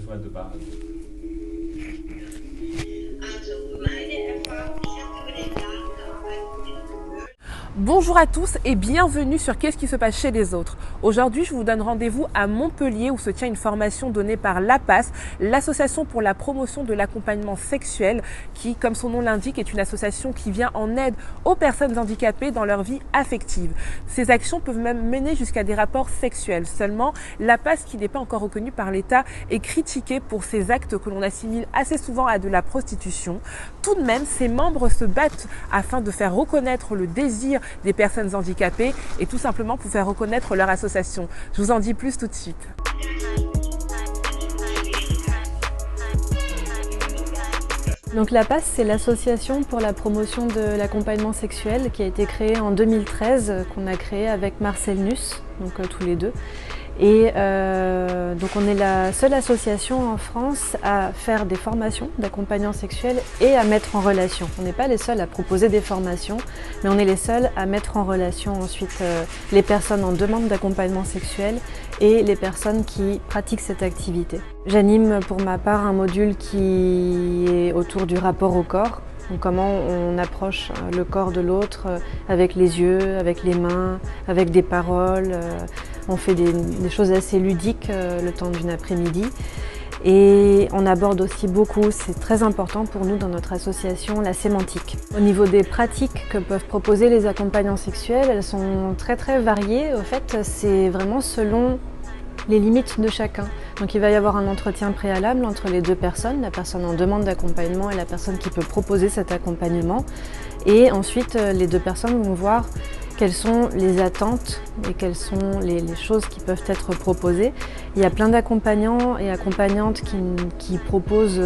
erstmal de base. Bonjour à tous et bienvenue sur Qu'est-ce qui se passe chez les autres. Aujourd'hui, je vous donne rendez-vous à Montpellier où se tient une formation donnée par l'APAS, l'association pour la promotion de l'accompagnement sexuel qui, comme son nom l'indique, est une association qui vient en aide aux personnes handicapées dans leur vie affective. Ces actions peuvent même mener jusqu'à des rapports sexuels. Seulement, l'APAS, qui n'est pas encore reconnue par l'État, est critiquée pour ces actes que l'on assimile assez souvent à de la prostitution. Tout de même, ses membres se battent afin de faire reconnaître le désir des personnes handicapées et tout simplement pour faire reconnaître leur association. Je vous en dis plus tout de suite. Donc l'APAS, c'est l'association pour la promotion de l'accompagnement sexuel qui a été créée en 2013, qu'on a créé avec Marcel Nuss, donc tous les deux. Et donc on est la seule association en France à faire des formations d'accompagnant sexuel et à mettre en relation. On n'est pas les seuls à proposer des formations, mais on est les seuls à mettre en relation ensuite les personnes en demande d'accompagnement sexuel et les personnes qui pratiquent cette activité. J'anime pour ma part un module qui est autour du rapport au corps. Donc comment on approche le corps de l'autre avec les yeux, avec les mains, avec des paroles. On fait des choses assez ludiques le temps d'une après-midi. Et on aborde aussi beaucoup, c'est très important pour nous dans notre association, la sémantique. Au niveau des pratiques que peuvent proposer les accompagnants sexuels, elles sont très variées. Au fait, c'est vraiment selon les limites de chacun. Donc il va y avoir un entretien préalable entre les deux personnes, la personne en demande d'accompagnement et la personne qui peut proposer cet accompagnement. Et ensuite, les deux personnes vont voir quelles sont les attentes et quelles sont les choses qui peuvent être proposées. Il y a plein d'accompagnants et accompagnantes qui proposent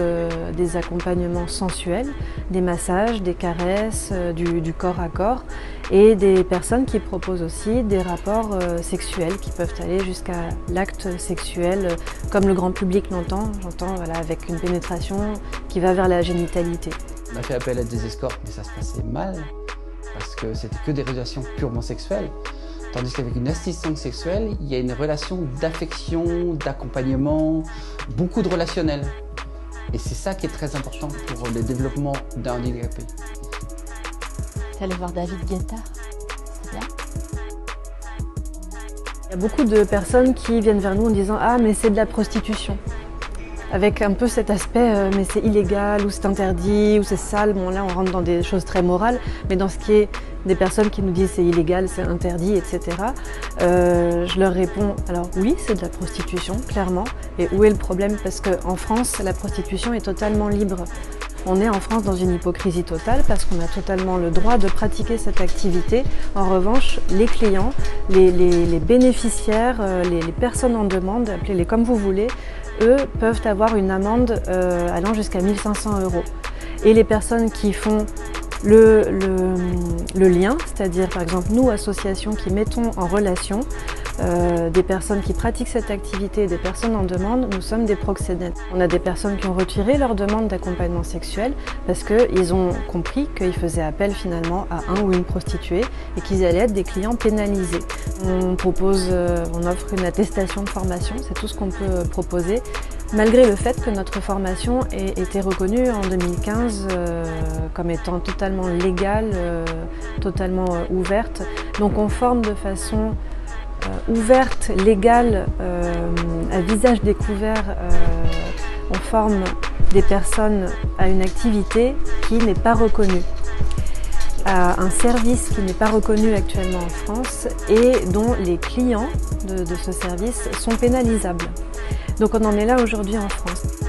des accompagnements sensuels, des massages, des caresses, du corps à corps, et des personnes qui proposent aussi des rapports sexuels qui peuvent aller jusqu'à l'acte sexuel comme le grand public l'entend, voilà, avec une pénétration qui va vers la génitalité. On a fait appel à des escortes, mais ça se passait mal, parce que c'était que des relations purement sexuelles. Tandis qu'avec une assistante sexuelle, il y a une relation d'affection, d'accompagnement, beaucoup de relationnel. Et c'est ça qui est très important pour le développement d'un handicapé. T'es allé voir David Guetta, c'est bien. Il y a beaucoup de personnes qui viennent vers nous en disant « Ah, mais c'est de la prostitution ». Avec un peu cet aspect mais c'est illégal, ou c'est interdit, ou c'est sale. Bon là on rentre dans des choses très morales, mais dans ce qui est des personnes qui nous disent c'est illégal, c'est interdit, etc. Je leur réponds, alors oui c'est de la prostitution, clairement. Et où est le problème? Parce qu'en France la prostitution est totalement libre. On est en France dans une hypocrisie totale parce qu'on a totalement le droit de pratiquer cette activité. En revanche, les clients, les bénéficiaires, les personnes en demande, appelez-les comme vous voulez, eux peuvent avoir une amende allant jusqu'à 1 500 €. Et les personnes qui font le lien, c'est-à-dire par exemple nous, associations qui mettons en relation des personnes qui pratiquent cette activité, des personnes en demande, nous sommes des proxénètes. On a des personnes qui ont retiré leur demande d'accompagnement sexuel parce qu'ils ont compris qu'ils faisaient appel finalement à un ou une prostituée et qu'ils allaient être des clients pénalisés. On offre une attestation de formation, c'est tout ce qu'on peut proposer. Malgré le fait que notre formation ait été reconnue en 2015 comme étant totalement légale, totalement ouverte. Donc on forme de façon ouverte, légale, à visage découvert, on forme des personnes à une activité qui n'est pas reconnue, à un service qui n'est pas reconnu actuellement en France et dont les clients de ce service sont pénalisables. Donc on en est là aujourd'hui en France.